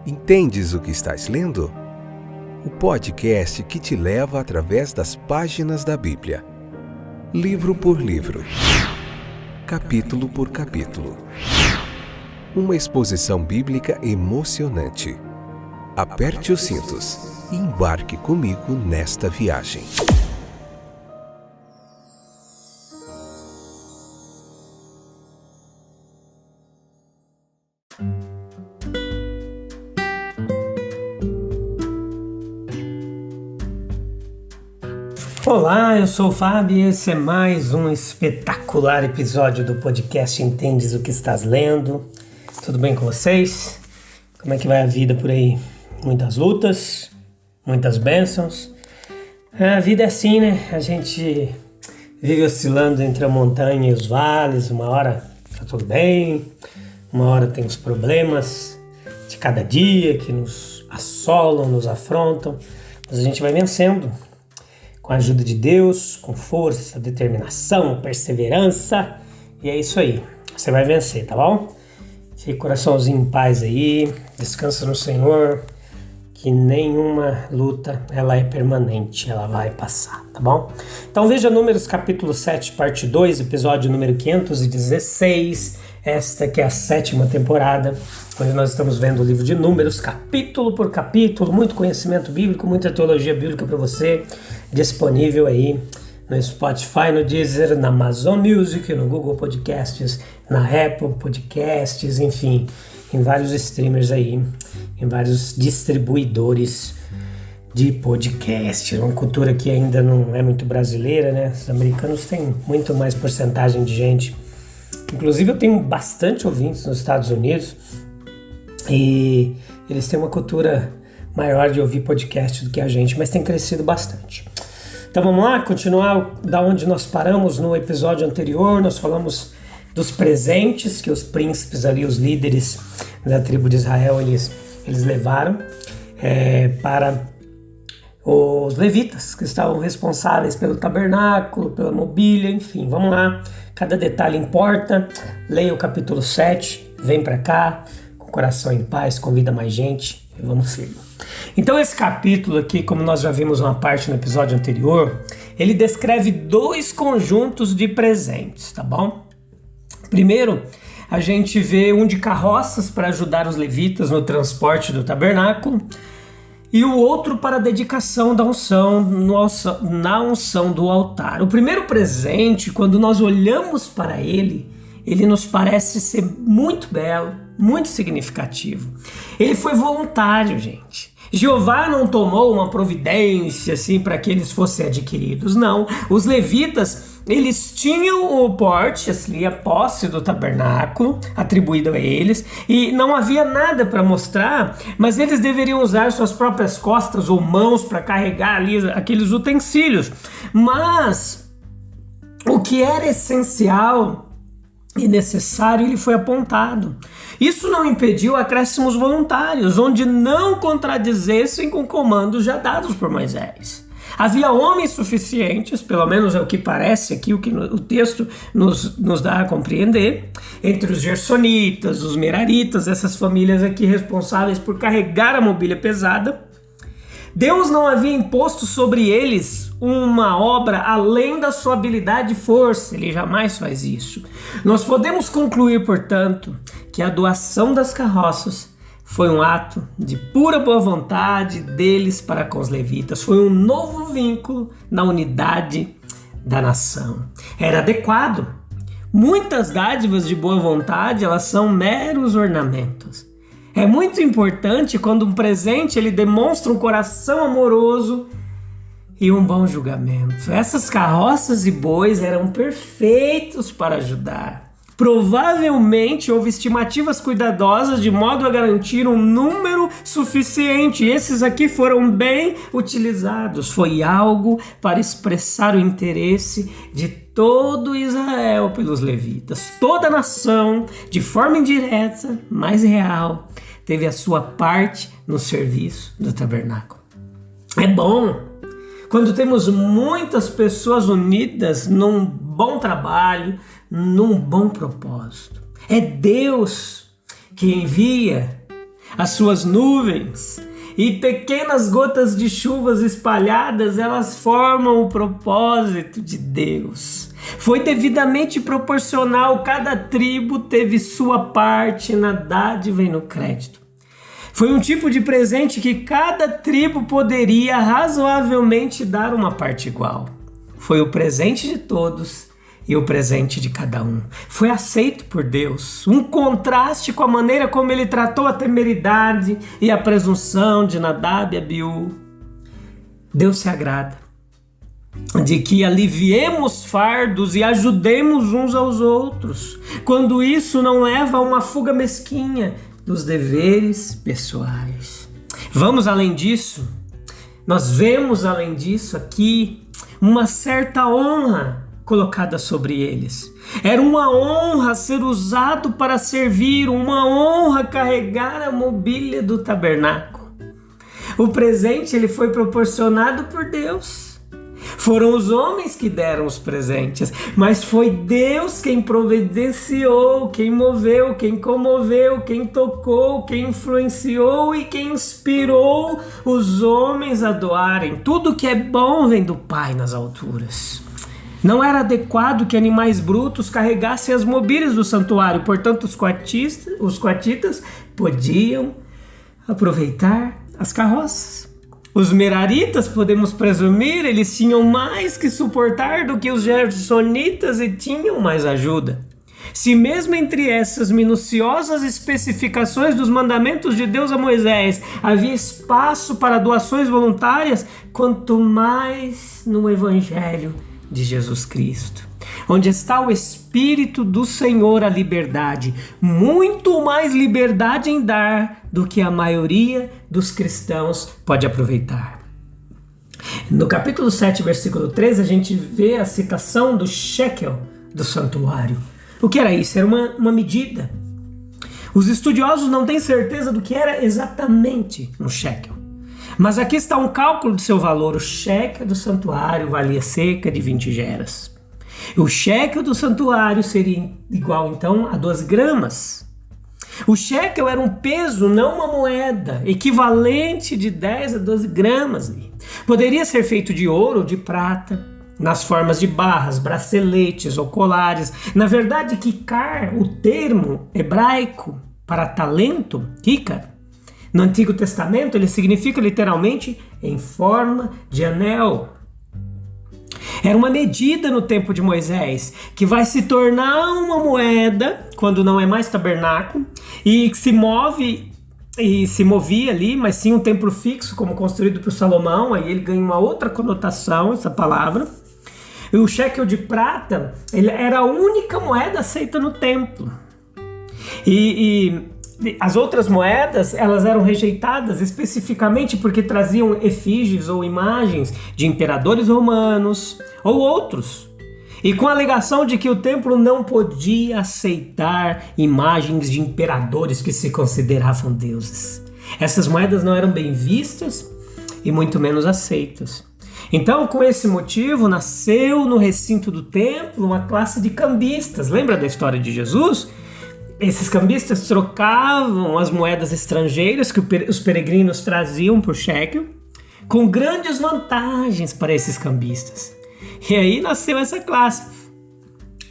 Entendes o que estás lendo? O podcast que te leva através das páginas da Bíblia, livro por livro, capítulo por capítulo. Uma exposição bíblica emocionante. Aperte os cintos e embarque comigo nesta viagem. Olá, eu sou o Fábio e esse é mais um espetacular episódio do podcast Entendes o que estás lendo. Tudo bem com vocês? Como é que vai a vida por aí? Muitas lutas, muitas bênçãos. A vida é assim, né? A gente vive oscilando entre a montanha e os vales. Uma hora tá tudo bem, uma hora tem os problemas de cada dia que nos assolam, nos afrontam. Mas a gente vai vencendo. Com a ajuda de Deus, com força, determinação, perseverança. E é isso aí. Você vai vencer, tá bom? Fique coraçãozinho em paz aí. Descansa no Senhor. Que nenhuma luta, ela é permanente. Ela vai passar, tá bom? Então veja Números capítulo 7, parte 2, episódio número 516. Esta que é a 7ª temporada, onde nós estamos vendo o livro de Números, capítulo por capítulo, muito conhecimento bíblico, muita teologia bíblica para você, disponível aí no Spotify, no Deezer, na Amazon Music, no Google Podcasts, na Apple Podcasts, enfim, em vários streamers aí, em vários distribuidores de podcast. Uma cultura que ainda não é muito brasileira, né? Os americanos têm muito mais porcentagem de gente. Inclusive eu tenho bastante ouvintes nos Estados Unidos e eles têm uma cultura maior de ouvir podcast do que a gente, mas tem crescido bastante. Então vamos lá, continuar da onde nós paramos no episódio anterior. Nós falamos dos presentes que os príncipes ali, os líderes da tribo de Israel, eles levaram para os levitas, que estavam responsáveis pelo tabernáculo, pela mobília, enfim, vamos lá. Cada detalhe importa. Leia o capítulo 7, vem para cá, com o coração em paz, convida mais gente e vamos firme. Então esse capítulo aqui, como nós já vimos uma parte no episódio anterior, ele descreve 2 conjuntos de presentes, tá bom? Primeiro, a gente vê um de carroças para ajudar os levitas no transporte do tabernáculo, e o outro para a dedicação da unção, na unção do altar. O primeiro presente, quando nós olhamos para ele nos parece ser muito belo, muito significativo. Ele foi voluntário, gente. Jeová não tomou uma providência assim para que eles fossem adquiridos, não. Os levitas, eles tinham o porte, assim, a posse do tabernáculo atribuído a eles, e não havia nada para mostrar, mas eles deveriam usar suas próprias costas ou mãos para carregar ali aqueles utensílios. Mas o que era essencial e necessário, ele foi apontado. Isso não impediu acréscimos voluntários, onde não contradizessem com comandos já dados por Moisés. Havia homens suficientes, pelo menos é o que parece aqui, o que o texto nos dá a compreender, entre os gersonitas, os meraritas, essas famílias aqui responsáveis por carregar a mobília pesada. Deus não havia imposto sobre eles uma obra além da sua habilidade e força. Ele jamais faz isso. Nós podemos concluir, portanto, que a doação das carroças foi um ato de pura boa vontade deles para com os levitas. Foi um novo vínculo na unidade da nação. Era adequado. Muitas dádivas de boa vontade, elas são meros ornamentos. É muito importante quando um presente ele demonstra um coração amoroso e um bom julgamento. Essas carroças e bois eram perfeitos para ajudar. Provavelmente houve estimativas cuidadosas de modo a garantir um número suficiente. Esses aqui foram bem utilizados. Foi algo para expressar o interesse de todo Israel pelos levitas. Toda a nação, de forma indireta, mas real, teve a sua parte no serviço do tabernáculo. É bom quando temos muitas pessoas unidas num bom trabalho, num bom propósito. É Deus que envia as suas nuvens e pequenas gotas de chuvas espalhadas, elas formam o propósito de Deus. Foi devidamente proporcional, cada tribo teve sua parte na dádiva e no crédito. Foi um tipo de presente que cada tribo poderia razoavelmente dar uma parte igual. Foi o presente de todos e o presente de cada um. Foi aceito por Deus, um contraste com a maneira como ele tratou a temeridade e a presunção de Nadab e Abiú. Deus se agrada de que aliviemos fardos e ajudemos uns aos outros, quando isso não leva a uma fuga mesquinha dos deveres pessoais. Vamos além disso. Nós vemos além disso aqui uma certa honra colocada sobre eles. Era uma honra ser usado para servir, uma honra carregar a mobília do tabernáculo. O presente ele foi proporcionado por Deus. Foram os homens que deram os presentes, mas foi Deus quem providenciou, quem moveu, quem comoveu, quem tocou, quem influenciou e quem inspirou os homens a doarem. Tudo que é bom vem do Pai nas alturas. Não era adequado que animais brutos carregassem as mobílias do santuário, portanto os coatitas podiam aproveitar as carroças. Os meraritas, podemos presumir, eles tinham mais que suportar do que os gersonitas e tinham mais ajuda. Se mesmo entre essas minuciosas especificações dos mandamentos de Deus a Moisés havia espaço para doações voluntárias, quanto mais no Evangelho de Jesus Cristo, onde está o Espírito do Senhor, a liberdade, muito mais liberdade em dar do que a maioria dos cristãos pode aproveitar. No capítulo 7, versículo 13, a gente vê a citação do shekel do santuário. O que era isso? Era uma medida. Os estudiosos não têm certeza do que era exatamente um shekel. Mas aqui está um cálculo de seu valor. O shekel do santuário valia cerca de 20 geras. O shekel do santuário seria igual, então, a 12 gramas. O shekel era um peso, não uma moeda, equivalente de 10 a 12 gramas. Poderia ser feito de ouro ou de prata, nas formas de barras, braceletes ou colares. Na verdade, kikar, o termo hebraico para talento, kikar, no Antigo Testamento, ele significa literalmente em forma de anel. Era uma medida no tempo de Moisés, que vai se tornar uma moeda, quando não é mais tabernáculo, e se movia ali, mas sim um templo fixo, como construído por Salomão. Aí ele ganha uma outra conotação, essa palavra. E o shekel de prata, ele era a única moeda aceita no templo. As outras moedas, elas eram rejeitadas especificamente porque traziam efígies ou imagens de imperadores romanos ou outros. E com a alegação de que o templo não podia aceitar imagens de imperadores que se consideravam deuses. Essas moedas não eram bem vistas e muito menos aceitas. Então, com esse motivo, nasceu no recinto do templo uma classe de cambistas. Lembra da história de Jesus? Esses cambistas trocavam as moedas estrangeiras que os peregrinos traziam por shekel, com grandes vantagens para esses cambistas. E aí nasceu essa classe,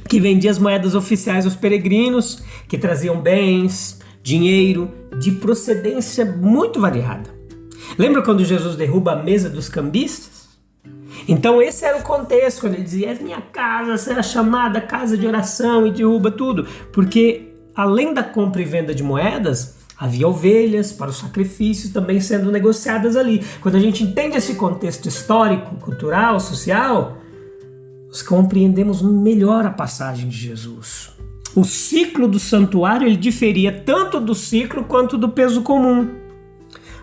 que vendia as moedas oficiais aos peregrinos, que traziam bens, dinheiro, de procedência muito variada. Lembra quando Jesus derruba a mesa dos cambistas? Então esse era o contexto, quando ele dizia: minha casa será chamada casa de oração, e derruba tudo, porque além da compra e venda de moedas, havia ovelhas para os sacrifícios também sendo negociadas ali. Quando a gente entende esse contexto histórico, cultural, social, nós compreendemos melhor a passagem de Jesus. O ciclo do santuário ele diferia tanto do ciclo quanto do peso comum.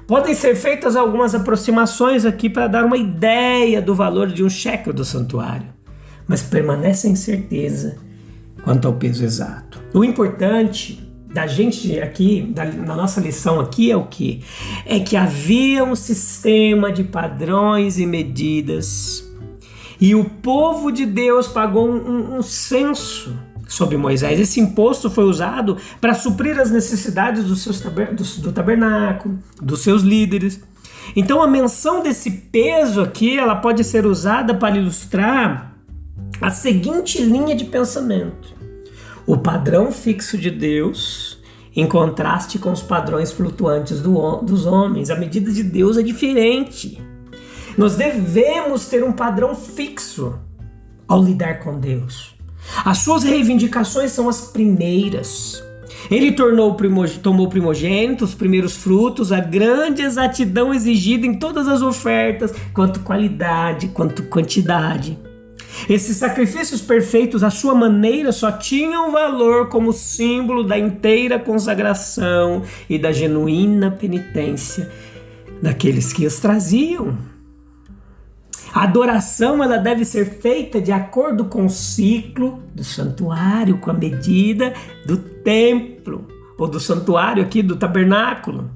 Podem ser feitas algumas aproximações aqui para dar uma ideia do valor de um shekel do santuário, mas permanece a incerteza quanto ao peso exato. O importante da gente aqui, na nossa lição aqui, é o quê? É que havia um sistema de padrões e medidas, e o povo de Deus pagou um censo sobre Moisés. Esse imposto foi usado para suprir as necessidades do tabernáculo, dos seus líderes. Então a menção desse peso aqui, ela pode ser usada para ilustrar a seguinte linha de pensamento: o padrão fixo de Deus em contraste com os padrões flutuantes dos homens. A medida de Deus é diferente. Nós devemos ter um padrão fixo ao lidar com Deus. As suas reivindicações são as primeiras. Ele tomou o primogênito, os primeiros frutos, a grande exatidão exigida em todas as ofertas, quanto qualidade, quanto quantidade. Esses sacrifícios perfeitos, à sua maneira, só tinham valor como símbolo da inteira consagração e da genuína penitência daqueles que os traziam. A adoração, ela deve ser feita de acordo com o ciclo do santuário, com a medida do templo, ou do santuário aqui, do tabernáculo.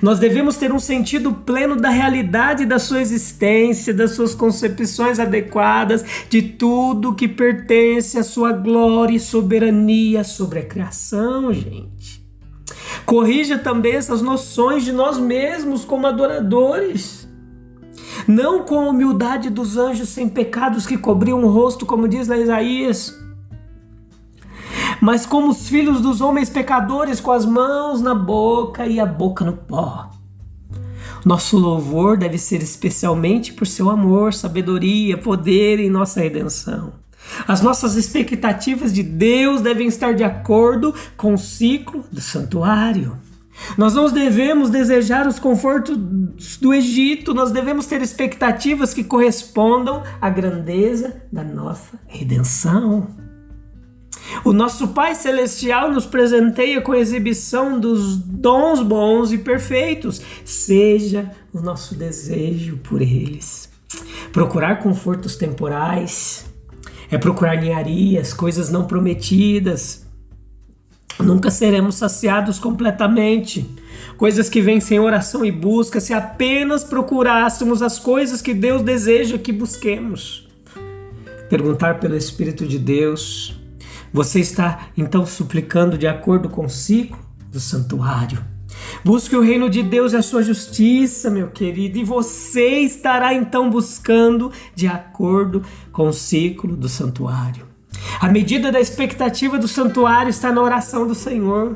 Nós devemos ter um sentido pleno da realidade da sua existência, das suas concepções adequadas, de tudo que pertence à sua glória e soberania sobre a criação, gente. Corrija também essas noções de nós mesmos como adoradores. Não com a humildade dos anjos sem pecados que cobriam o rosto, como diz lá Isaías, mas como os filhos dos homens pecadores, com as mãos na boca e a boca no pó. Nosso louvor deve ser especialmente por seu amor, sabedoria, poder em nossa redenção. As nossas expectativas de Deus devem estar de acordo com o ciclo do santuário. Nós não devemos desejar os confortos do Egito, nós devemos ter expectativas que correspondam à grandeza da nossa redenção. O nosso Pai Celestial nos presenteia com a exibição dos dons bons e perfeitos. Seja o nosso desejo por eles. Procurar confortos temporais é procurar ninharias, coisas não prometidas. Nunca seremos saciados completamente. Coisas que vêm sem oração e busca, se apenas procurássemos as coisas que Deus deseja que busquemos. Perguntar pelo Espírito de Deus. Você está então suplicando de acordo com o ciclo do santuário. Busque o reino de Deus e a sua justiça, meu querido, e você estará então buscando de acordo com o ciclo do santuário. A medida da expectativa do santuário está na oração do Senhor.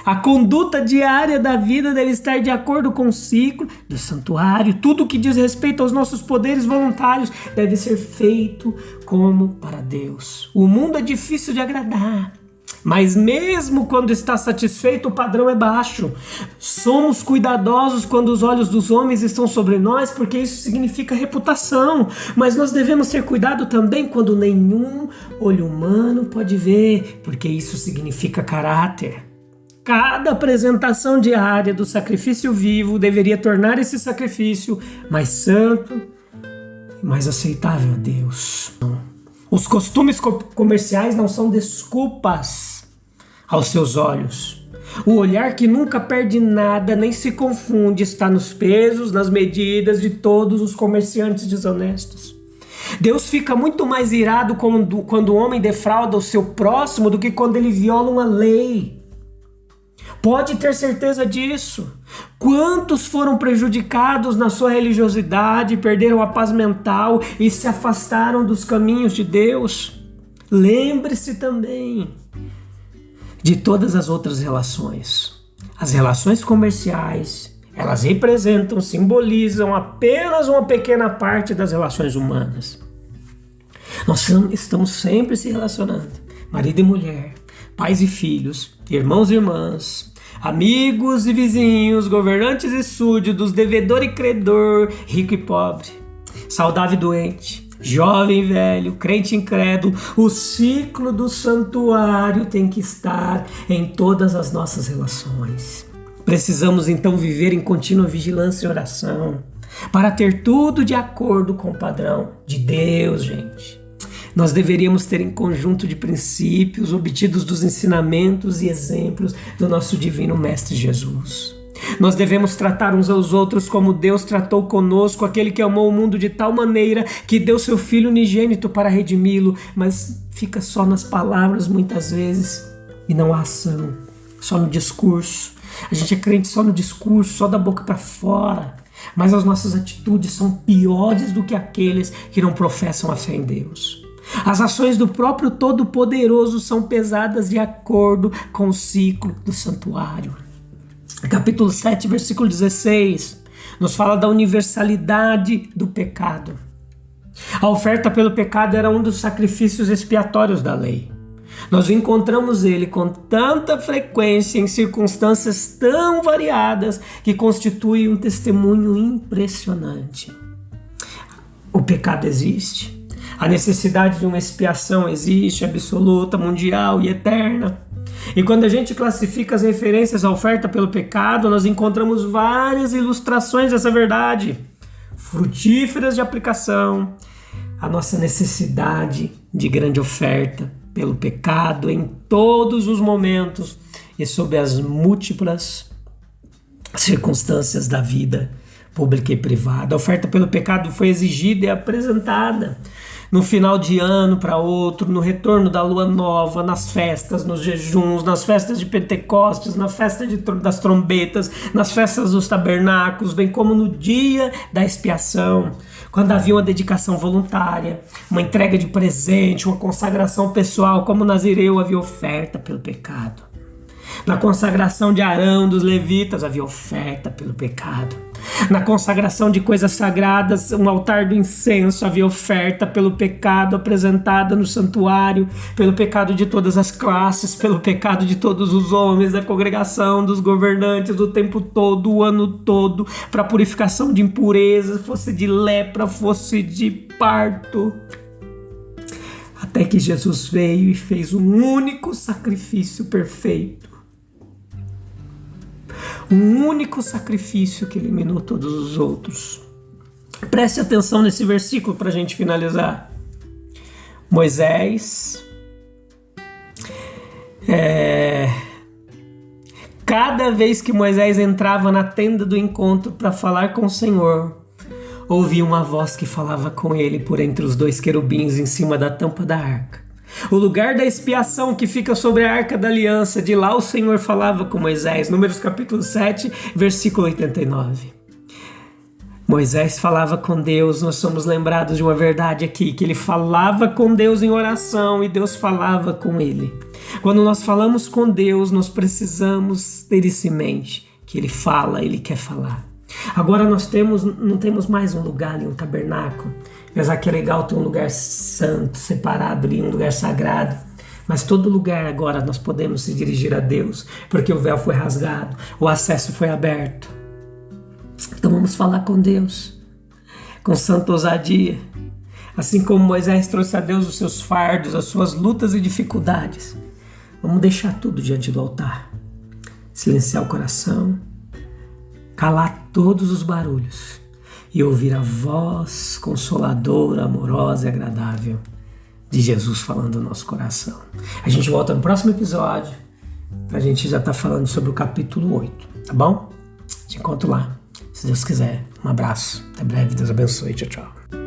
A conduta diária da vida deve estar de acordo com o ciclo do santuário. Tudo que diz respeito aos nossos poderes voluntários deve ser feito como para Deus. O mundo é difícil de agradar, mas mesmo quando está satisfeito, o padrão é baixo. Somos cuidadosos quando os olhos dos homens estão sobre nós, porque isso significa reputação. Mas nós devemos ter cuidado também quando nenhum olho humano pode ver, porque isso significa caráter. Cada apresentação diária do sacrifício vivo deveria tornar esse sacrifício mais santo e mais aceitável a Deus. Os costumes comerciais não são desculpas aos seus olhos. O olhar que nunca perde nada nem se confunde está nos pesos, nas medidas de todos os comerciantes desonestos. Deus fica muito mais irado quando o homem defrauda o seu próximo do que quando ele viola uma lei. Pode ter certeza disso. Quantos foram prejudicados na sua religiosidade, perderam a paz mental e se afastaram dos caminhos de Deus? Lembre-se também de todas as outras relações. As relações comerciais, elas representam, simbolizam apenas uma pequena parte das relações humanas. Nós estamos sempre se relacionando, marido e mulher, pais e filhos, irmãos e irmãs, amigos e vizinhos, governantes e súditos, devedor e credor, rico e pobre, saudável e doente, jovem e velho, crente e incrédulo. O ciclo do santuário tem que estar em todas as nossas relações. Precisamos então viver em contínua vigilância e oração para ter tudo de acordo com o padrão de Deus, gente. Nós deveríamos ter em conjunto de princípios obtidos dos ensinamentos e exemplos do nosso divino Mestre Jesus. Nós devemos tratar uns aos outros como Deus tratou conosco, aquele que amou o mundo de tal maneira que deu seu Filho unigênito para redimi-lo, mas fica só nas palavras muitas vezes e não há ação, só no discurso. A gente é crente só no discurso, só da boca para fora, mas as nossas atitudes são piores do que aqueles que não professam a fé em Deus. As ações do próprio Todo-Poderoso são pesadas de acordo com o ciclo do santuário. Capítulo 7, versículo 16, nos fala da universalidade do pecado. A oferta pelo pecado era um dos sacrifícios expiatórios da lei. Nós encontramos ele com tanta frequência em circunstâncias tão variadas que constitui um testemunho impressionante. O pecado existe. A necessidade de uma expiação existe, absoluta, mundial e eterna. E quando a gente classifica as referências à oferta pelo pecado, nós encontramos várias ilustrações dessa verdade, frutíferas de aplicação, a nossa necessidade de grande oferta pelo pecado em todos os momentos e sob as múltiplas circunstâncias da vida pública e privada. A oferta pelo pecado foi exigida e apresentada no final de ano para outro, no retorno da lua nova, nas festas, nos jejuns, nas festas de Pentecostes, na festa das trombetas, nas festas dos tabernáculos, bem como no dia da expiação, quando havia uma dedicação voluntária, uma entrega de presente, uma consagração pessoal, como Nazireu havia oferta pelo pecado. Na consagração de Arão, dos levitas, havia oferta pelo pecado. Na consagração de coisas sagradas, um altar do incenso, havia oferta pelo pecado apresentada no santuário, pelo pecado de todas as classes, pelo pecado de todos os homens, da congregação, dos governantes, do tempo todo, o ano todo, para purificação de impurezas, fosse de lepra, fosse de parto. Até que Jesus veio e fez um único sacrifício perfeito. Um único sacrifício que eliminou todos os outros. Preste atenção nesse versículo para a gente finalizar. Moisés, cada vez que Moisés entrava na tenda do encontro para falar com o Senhor, ouvia uma voz que falava com ele por entre os dois querubins em cima da tampa da arca. O lugar da expiação que fica sobre a arca da aliança, de lá o Senhor falava com Moisés. Números capítulo 7, versículo 89. Moisés falava com Deus. Nós somos lembrados de uma verdade aqui, que ele falava com Deus em oração e Deus falava com ele. Quando nós falamos com Deus, nós precisamos ter isso em mente, que ele fala, ele quer falar. Agora nós não temos mais um lugar ali, um tabernáculo. Apesar que é legal ter um lugar santo, separado ali, um lugar sagrado. Mas todo lugar agora nós podemos se dirigir a Deus, porque o véu foi rasgado, o acesso foi aberto. Então vamos falar com Deus, com santa ousadia. Assim como Moisés trouxe a Deus os seus fardos, as suas lutas e dificuldades. Vamos deixar tudo diante do altar. Silenciar o coração, calar todos os barulhos e ouvir a voz consoladora, amorosa e agradável de Jesus falando no nosso coração. A gente volta no próximo episódio, pra gente já estar falando sobre o capítulo 8, tá bom? Te encontro lá, se Deus quiser. Um abraço, até breve, Deus abençoe, tchau, tchau.